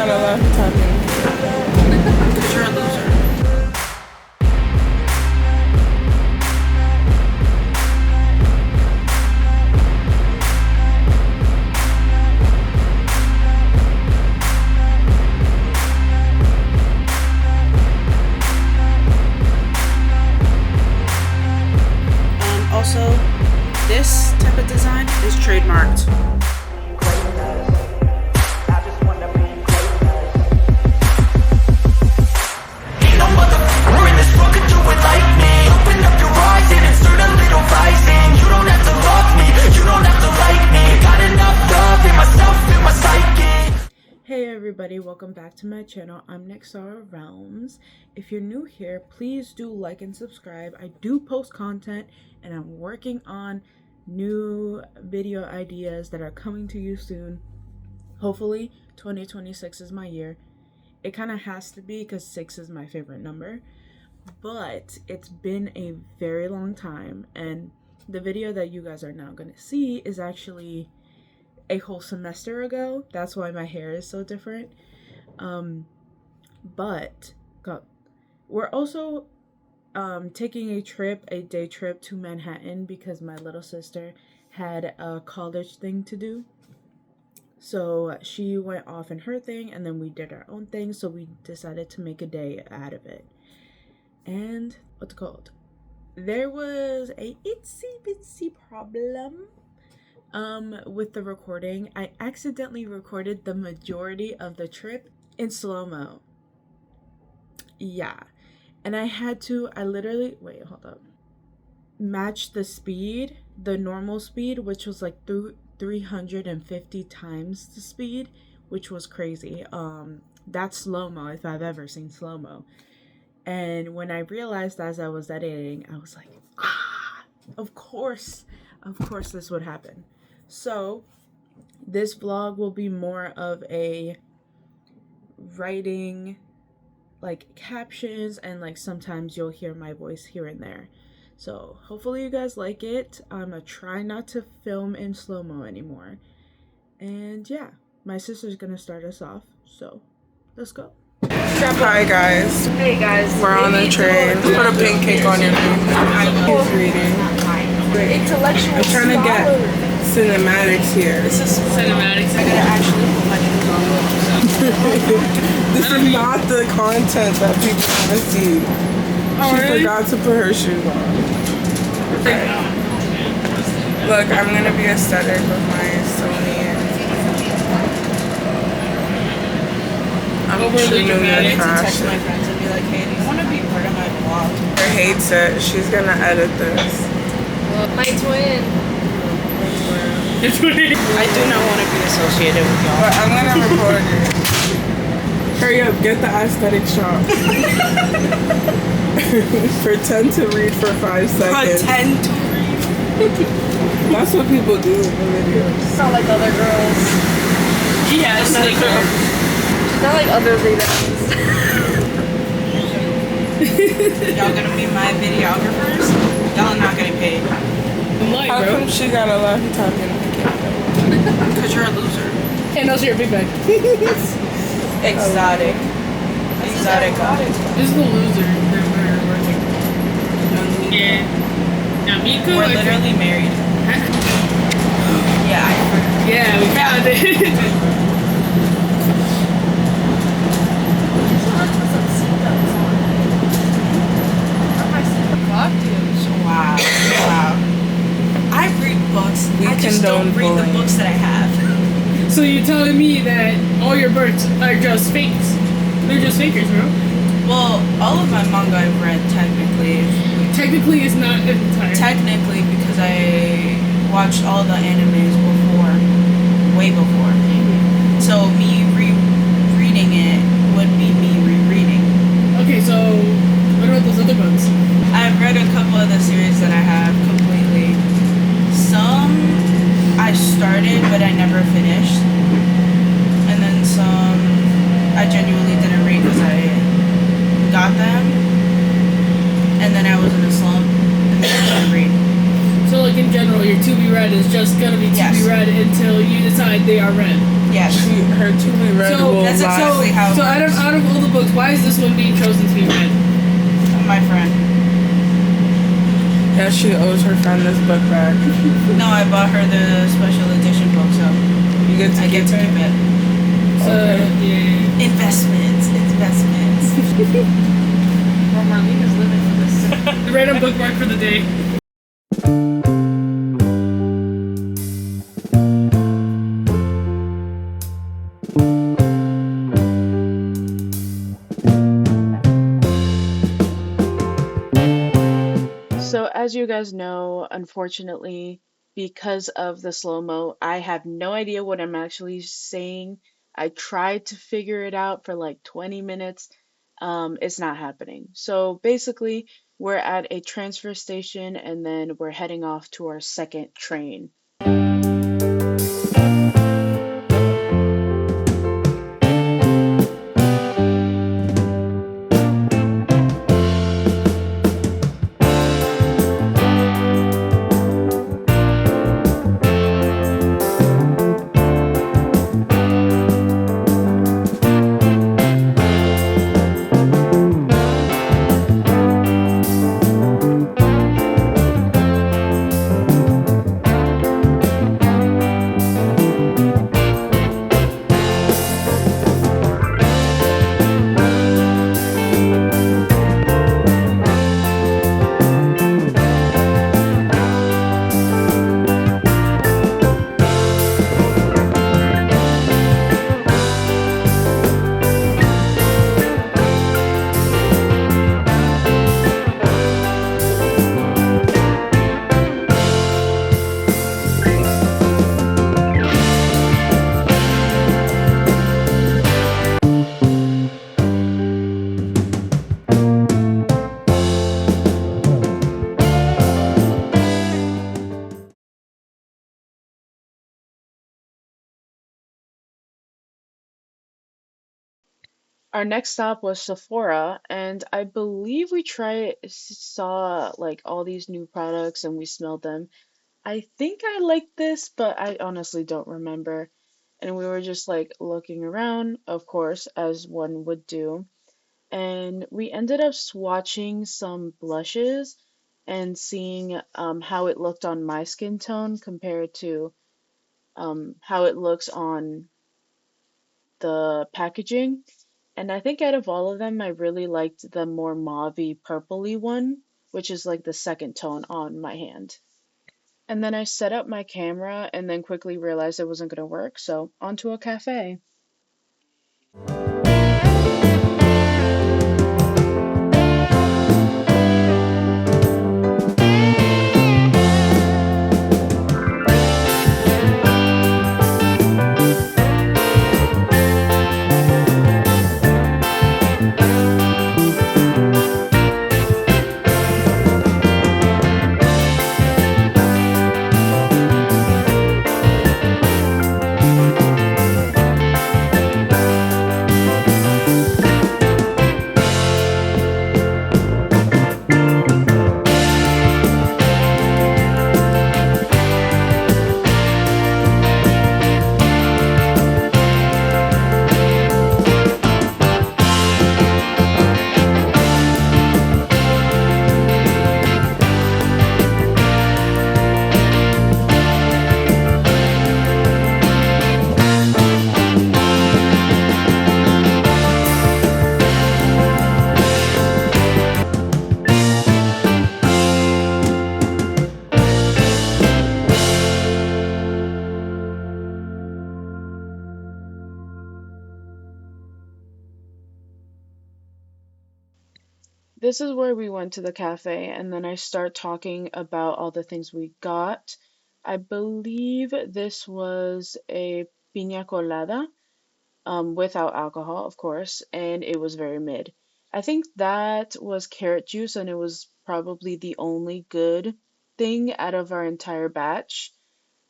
gotta laugh and talk in. Because you're a loser. Also, this type of design is trademarked. Hey everybody, welcome back to my channel. I'm nxyzarorealms. If you're new here, please do like and subscribe. I do post content and I'm working on new video ideas that are coming to you soon. Hopefully 2026 is my year. It kind of has to be because 6 is my favorite number, but it's been a very long time, and the video that you guys are now going to see is actually a whole semester ago. That's why my hair is so different. But we're also taking a day trip to Manhattan because my little sister had a college thing to do. So she went off in her thing and then we did our own thing. So we decided to make a day out of it. And what's it called? There was a itsy bitsy problem with the recording. I accidentally recorded the majority of the trip in slow-mo. Yeah. And I literally, wait, hold up. Match the speed, the normal speed, which was like 350 times the speed, which was crazy. That's slow-mo if I've ever seen slow-mo. And when I realized as I was editing, I was like, of course this would happen. So this vlog will be more of a writing, like captions, and like sometimes you'll hear my voice here and there. So hopefully you guys like it. I'm gonna try not to film in slow-mo anymore. And yeah, my sister's gonna start us off. So let's go. Hi guys. Hey guys. We're on the train. Put a pink cake on your face. He's reading. Intellectual I'm trying to get cinematics here. This is cinematics. I gotta actually put my shoes on. This is not the content that people want to see. She forgot to put her shoes on. Look, I'm gonna be aesthetic with my Sony. I'm overly dramatic to text my friends and be like, hey, do you want to be part of my vlog? Her hates it. She's gonna edit this. My twin. I do not want to be associated with y'all. But I'm gonna record it. Hurry up, get the aesthetic shot. Pretend to read for 5 seconds. Pretend to read. That's what people do in the videos. Not like other girls. Yes, like girl. Not like other readers. Y'all gonna be my videographers? Y'all are not getting paid. How come she gotta laugh and talk in the camera? Because you're a loser. And those are your big bag. Exotic. Exotic. This is the loser that we're working. Yeah. Now Miko. We're literally married. Yeah, I forgot. Yeah, we found it. Wow. Wow. I read books. I just don't read the books that I have. So you're telling me that all your birds are just fakes? They're just fakers, bro? Well, all of my manga I've read technically. Technically is not entire. Technically, because I watched all the animes before. Way before. So me rereading it would be me rereading. Okay, so what about those other books? I've read a couple of the series that I have completely. Some I started, but I never finished. And then some I genuinely didn't read because I got them. And then I was in a slump. And then I didn't read. So like in general, your to be read is just gonna be to Yes. be read until you decide they are read. Yes. Her to be read So will that's last. exactly how it So works. out of all the books, why is this one being chosen to be read? My friend. Yeah, she owes her friend this book back. No, I bought her the special edition book, so You get to I get to keep it. So yeah. Investments. Well, Marlena's living for this. The random bookmark for the day. So, as you guys know, unfortunately, because of the slow-mo, I have no idea what I'm actually saying. I tried to figure it out for like 20 minutes. It's not happening. So, basically, we're at a transfer station and then we're heading off to our second train. Our next stop was Sephora, and I believe we saw like all these new products and we smelled them. I think I liked this, but I honestly don't remember. And we were just like looking around, of course, as one would do. And we ended up swatching some blushes and seeing how it looked on my skin tone compared to how it looks on the packaging. And I think out of all of them, I really liked the more mauvey purpley one, which is like the second tone on my hand. And then I set up my camera and then quickly realized it wasn't going to work, so onto a cafe. This is where we went to the cafe, and then I start talking about all the things we got. I believe this was a piña colada, without alcohol, of course, and it was very mid. I think that was carrot juice, and it was probably the only good thing out of our entire batch.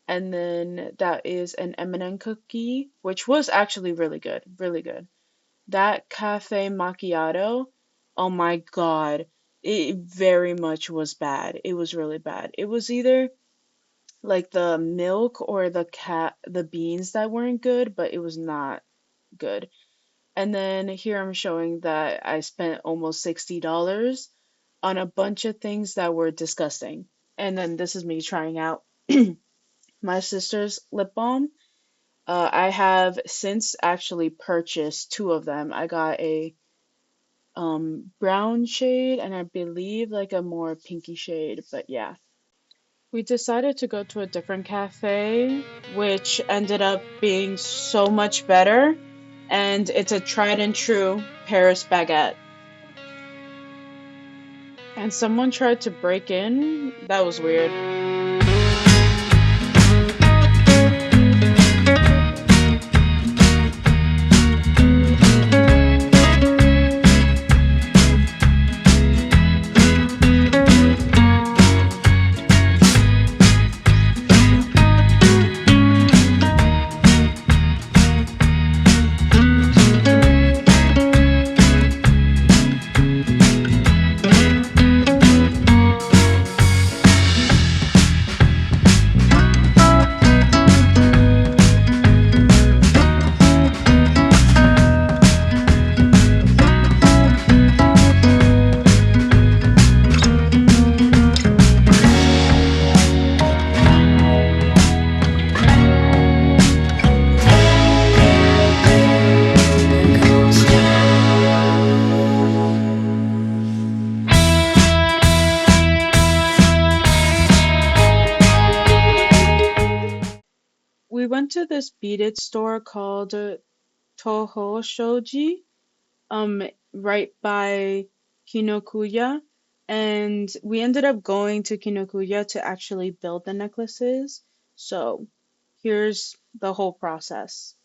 And then that is an M&M cookie, which was actually really good, really good. That cafe macchiato, oh my God, it very much was bad. It was really bad. It was either like the milk or the beans that weren't good, but it was not good. And then here I'm showing that I spent almost $60 on a bunch of things that were disgusting. And then this is me trying out my sister's lip balm. I have since actually purchased two of them. I got a brown shade and I believe like a more pinky shade, but yeah. We decided to go to a different cafe, which ended up being so much better, and it's a tried and true Paris baguette. And someone tried to break in. That was weird. We went to this beaded store called Toho Shoji, um, right by Kinokuya, and we ended up going to Kinokuya to actually build the necklaces. So here's the whole process.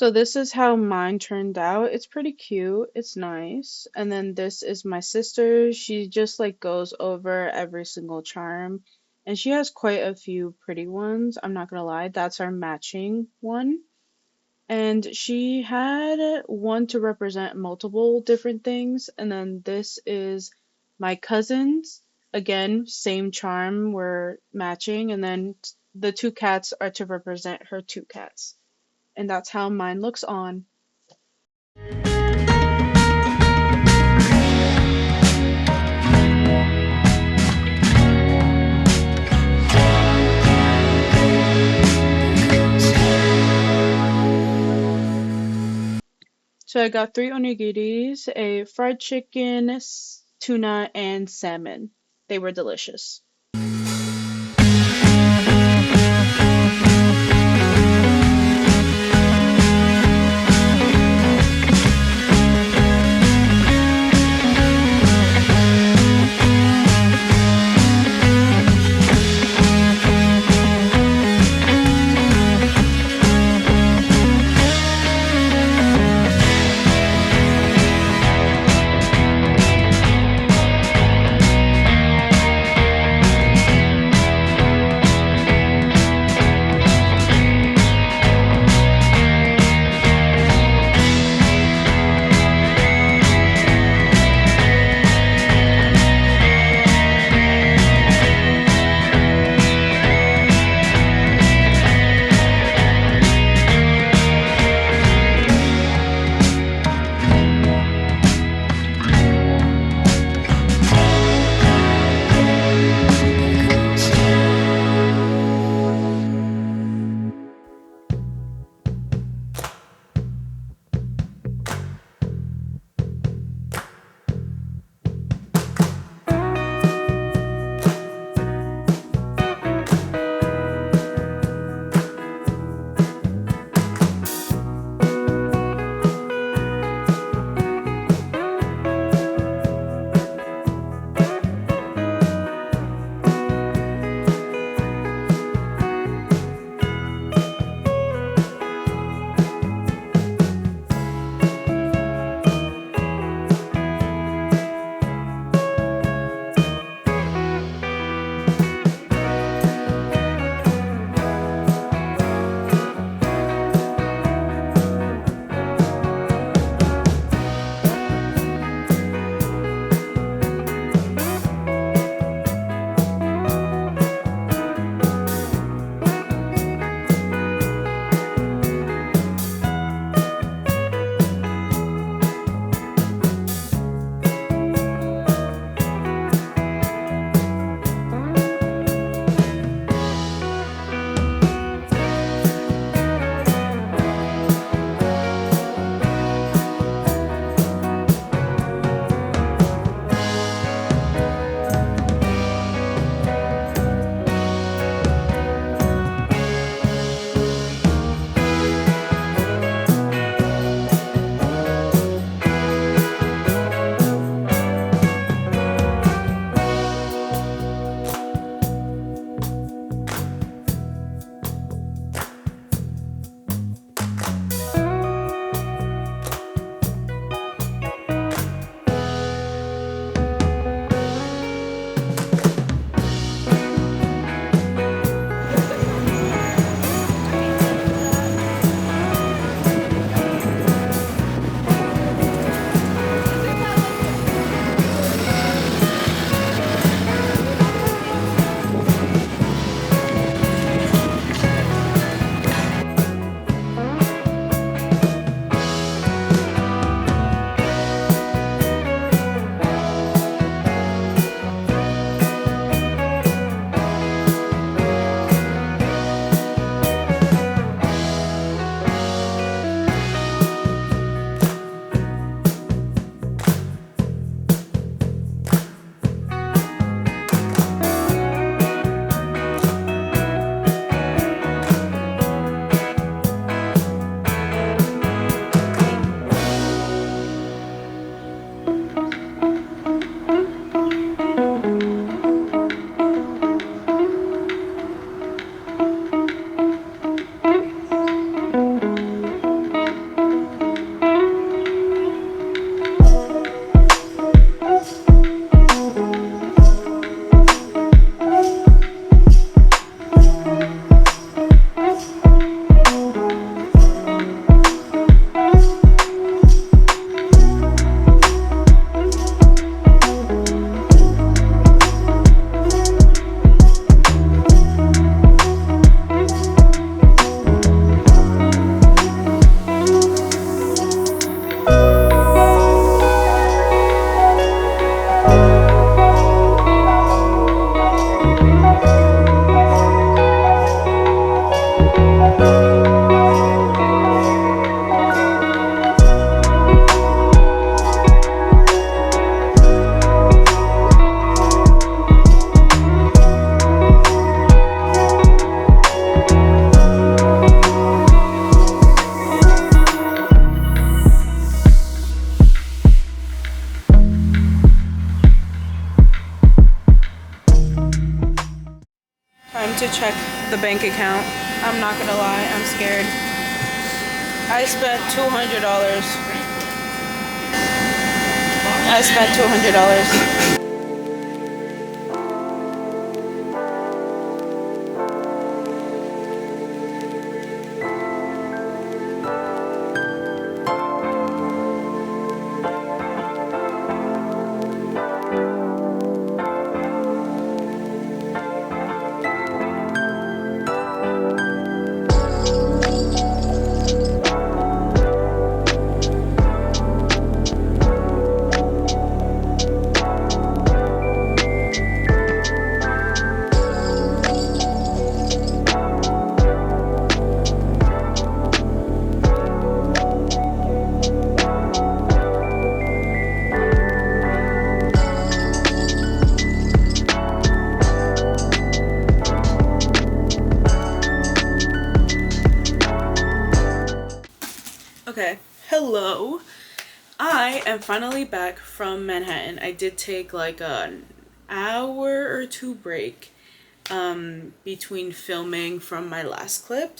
So this is how mine turned out. It's pretty cute. It's nice. And then this is my sister. She just like goes over every single charm. And she has quite a few pretty ones. I'm not gonna lie. That's our matching one. And she had one to represent multiple different things. And then this is my cousin's. Again, same charm. We're matching. And then the two cats are to represent her two cats. And that's how mine looks on. So I got three onigiris, a fried chicken, tuna, and salmon. They were delicious. to check the bank account. I'm not gonna lie, I'm scared. I spent $200. I spent $200. Okay, hello. I am finally back from Manhattan. I did take like an hour or two break between filming from my last clip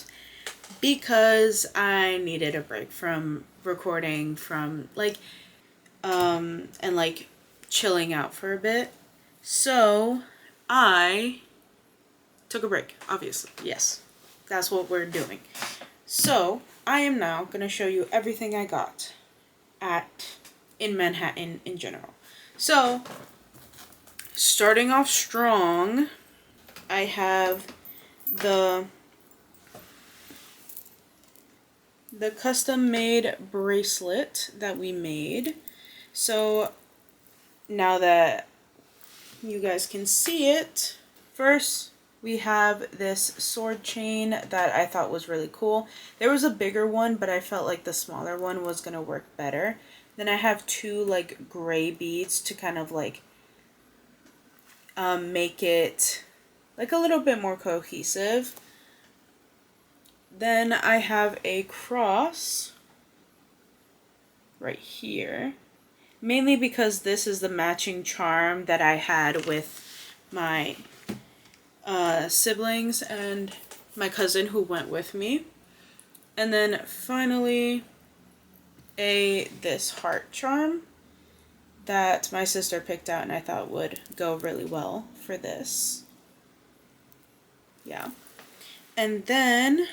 because I needed a break from recording from and like chilling out for a bit. So I took a break, obviously. Yes, that's what we're doing. So I am now gonna show you everything I got in Manhattan in general. So starting off strong, I have the custom made bracelet that we made. So now that you guys can see it, first we have this sword chain that I thought was really cool. There was a bigger one, but I felt like the smaller one was gonna work better. Then I have two like gray beads to kind of like make it like a little bit more cohesive. Then I have a cross right here, mainly because this is the matching charm that I had with my siblings and my cousin who went with me. And then finally this heart charm that my sister picked out and I thought would go really well for this. Yeah. And then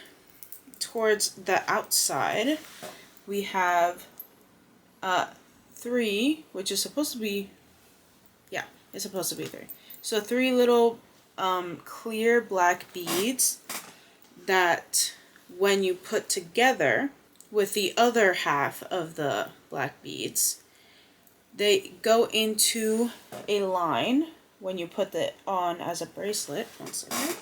towards the outside we have 3, which is supposed to be, yeah, it's supposed to be 3. So 3 little clear black beads that when you put together with the other half of the black beads, they go into a line when you put it on as a bracelet. One second.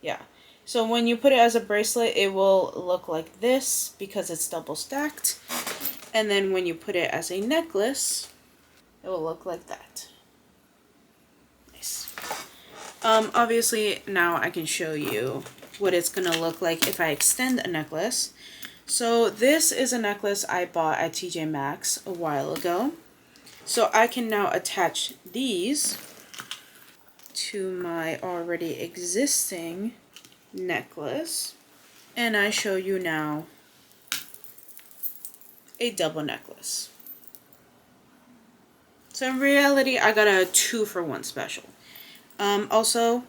Yeah. So when you put it as a bracelet, it will look like this because it's double stacked. And then when you put it as a necklace, it will look like that. Nice. Obviously now I can show you what it's gonna look like if I extend a necklace. So this is a necklace I bought at TJ Maxx a while ago. So I can now attach these to my already existing necklace. And I show you now a double necklace. So in reality, I got a 2-for-1 special. Also,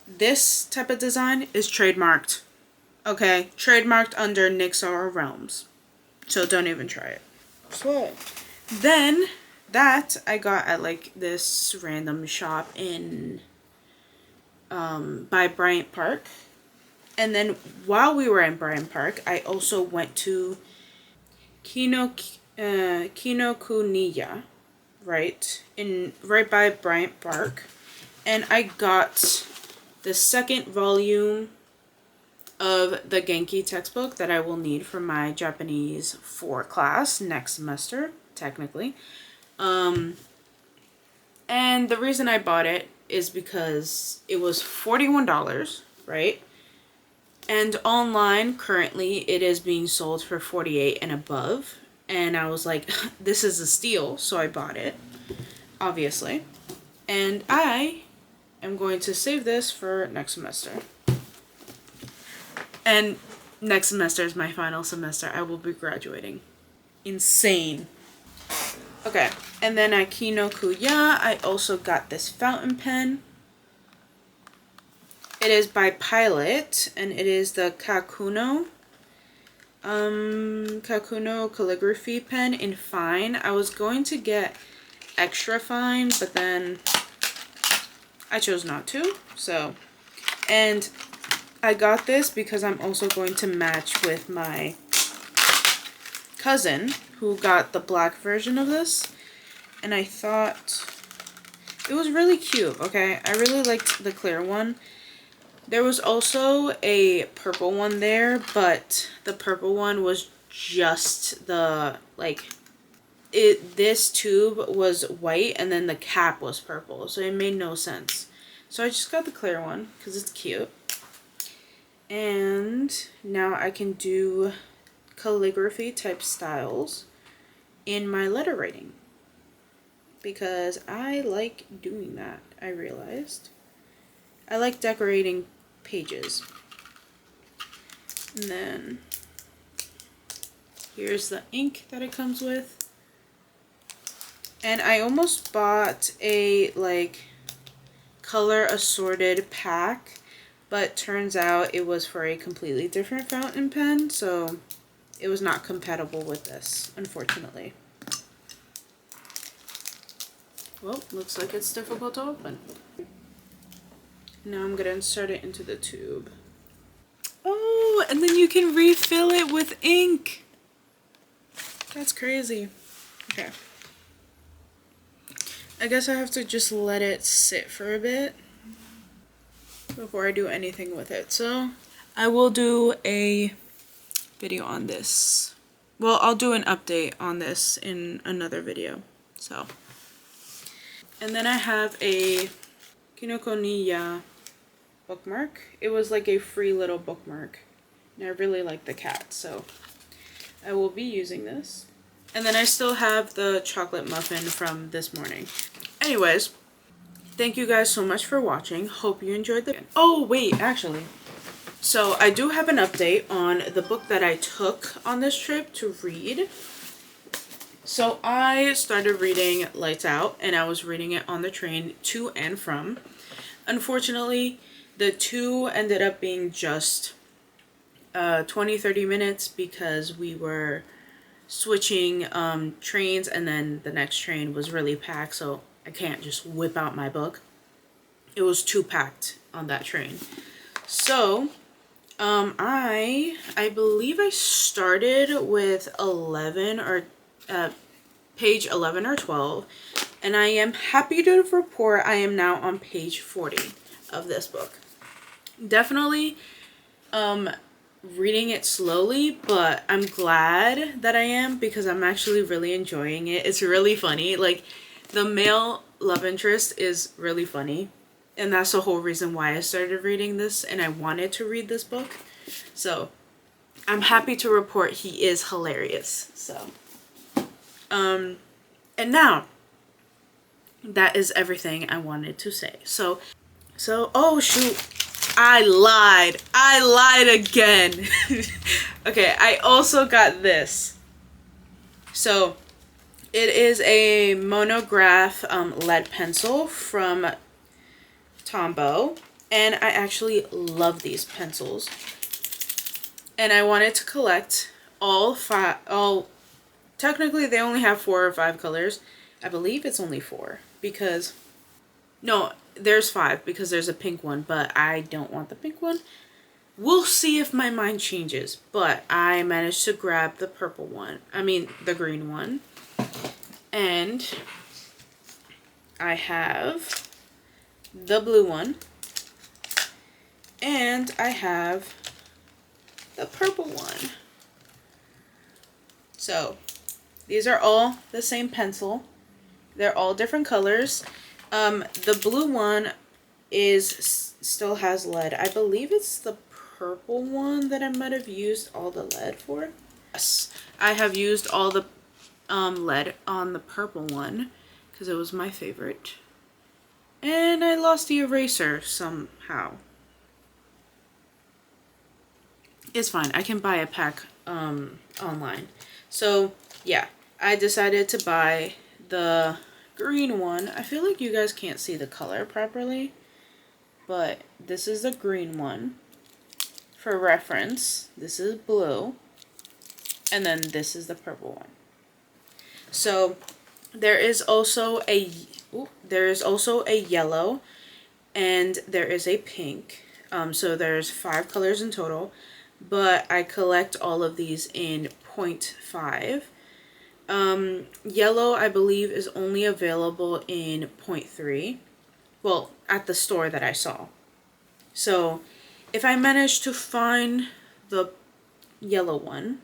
this type of design is trademarked. Okay, trademarked under nxyzarorealms. So don't even try it. Sweat. Then that I got at like this random shop in by Bryant Park. And then while we were in Bryant Park, I also went to Kinokuniya, right by Bryant Park, and I got the second volume of the Genki textbook that I will need for my Japanese 4 class next semester, technically. And the reason I bought it is because it was $41, right? And online, currently, it is being sold for $48 and above. And I was like, this is a steal, so I bought it, obviously. And I am going to save this for next semester. And next semester is my final semester. I will be graduating. Insane. Okay, and then at Kinokuniya, I also got this fountain pen. It is by Pilot, and it is the Kakuno calligraphy pen in fine. I was going to get extra fine, but then I chose not to. So, and I got this because I'm also going to match with my cousin who got the black version of this, and I thought it was really cute. Okay, I really liked the clear one. There was also a purple one there, but the purple one was just the, like, this tube was white and then the cap was purple, so it made no sense. So I just got the clear one because it's cute. And now I can do calligraphy type styles in my letter writing because I like doing that. I realized I like decorating pages. And then here's the ink that it comes with. And I almost bought a like color assorted pack, but turns out it was for a completely different fountain pen, so it was not compatible with this, unfortunately. Well, looks like it's difficult to open. Now I'm gonna insert it into the tube. Oh, and then you can refill it with ink. That's crazy. Okay. I guess I have to just let it sit for a bit before I do anything with it. So I will do a video on this. Well, I'll do an update on this in another video. So, and then I have a Kinokuniya bookmark. It was like a free little bookmark, and I really like the cat, so I will be using this. And then I still have the chocolate muffin from this morning. Anyways, thank you guys so much for watching. Hope you enjoyed the... Oh, wait, actually. So I do have an update on the book that I took on this trip to read. So I started reading Lights Out, and I was reading it on the train to and from. Unfortunately, the two ended up being just 20-30 minutes because we were switching trains, and then the next train was really packed, so I can't just whip out my book. It was too packed on that train. So I believe I started with 11 or page 11 or 12, and I am happy to report I am now on page 40 of this book. Definitely reading it slowly, but I'm glad that I am because I'm actually really enjoying it. It's really funny. Like, the male love interest is really funny, and that's the whole reason why I started reading this and I wanted to read this book. So I'm happy to report he is hilarious. So and now that is everything I wanted to say. So oh shoot, I lied again. Okay, I also got this. So it is a monograph lead pencil from Tombow, and I actually love these pencils. And I wanted to collect all technically they only have 4 or 5 colors. I believe it's only 4 because, no, there's 5 because there's a pink one, but I don't want the pink one. We'll see if my mind changes, but I managed to grab the purple one. I mean, the green one. And I have the blue one. And I have the purple one. So these are all the same pencil. They're all different colors. The blue one still has lead. I believe it's the purple one that I might have used all the lead for. Yes, I have used all the lead on the purple one because it was my favorite. And I lost the eraser somehow. It's fine. I can buy a pack online. So yeah, I decided to buy the green one. I feel like you guys can't see the color properly, but this is the green one. For reference, this is blue, and then this is the purple one. So there is also a yellow, and there is a pink. So there's 5 colors in total, but I collect all of these in 0.5. Yellow, I believe, is only available in 0.3. Well, at the store that I saw. So if I manage to find the yellow one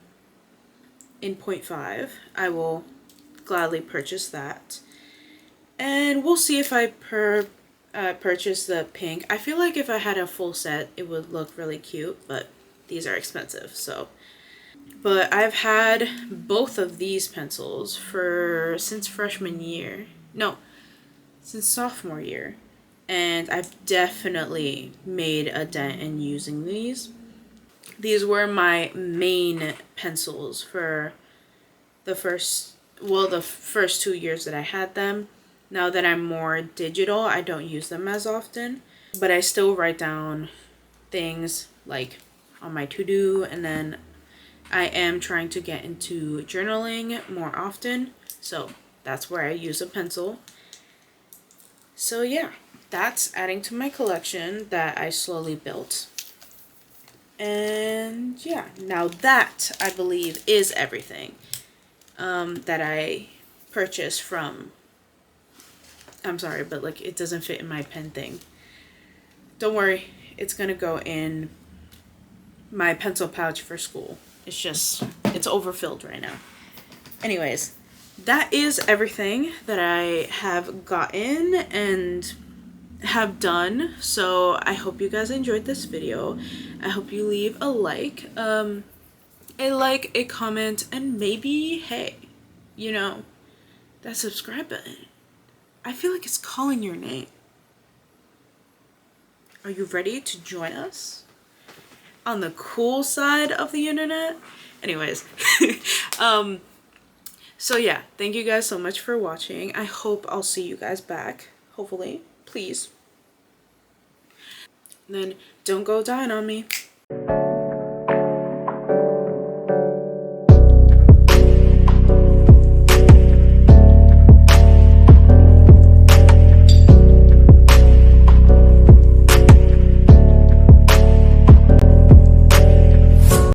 in 0.5, I will gladly purchase that. And we'll see if I purchase the pink. I feel like if I had a full set, it would look really cute, but these are expensive, so. But I've had both of these pencils since freshman year. No, since sophomore year. And I've definitely made a dent in using these. These were my main pencils for the first 2 years that I had them. Now that I'm more digital, I don't use them as often, but I still write down things like on my to-do, and then I am trying to get into journaling more often, so that's where I use a pencil. So yeah, that's adding to my collection that I slowly built. And yeah, now that I believe is everything that I purchased from. I'm sorry, but like it doesn't fit in my pen thing. Don't worry, it's gonna go in my pencil pouch for school. It's overfilled right now. Anyways, that is everything that I have gotten and have done. So I hope you guys enjoyed this video. I hope you leave a like, a comment, and maybe, hey, you know, that subscribe button. I feel like it's calling your name. Are you ready to join us on the cool side of the internet? Anyways, so yeah, thank you guys so much for watching. I hope I'll see you guys back, hopefully, please. Then don't go dying on me.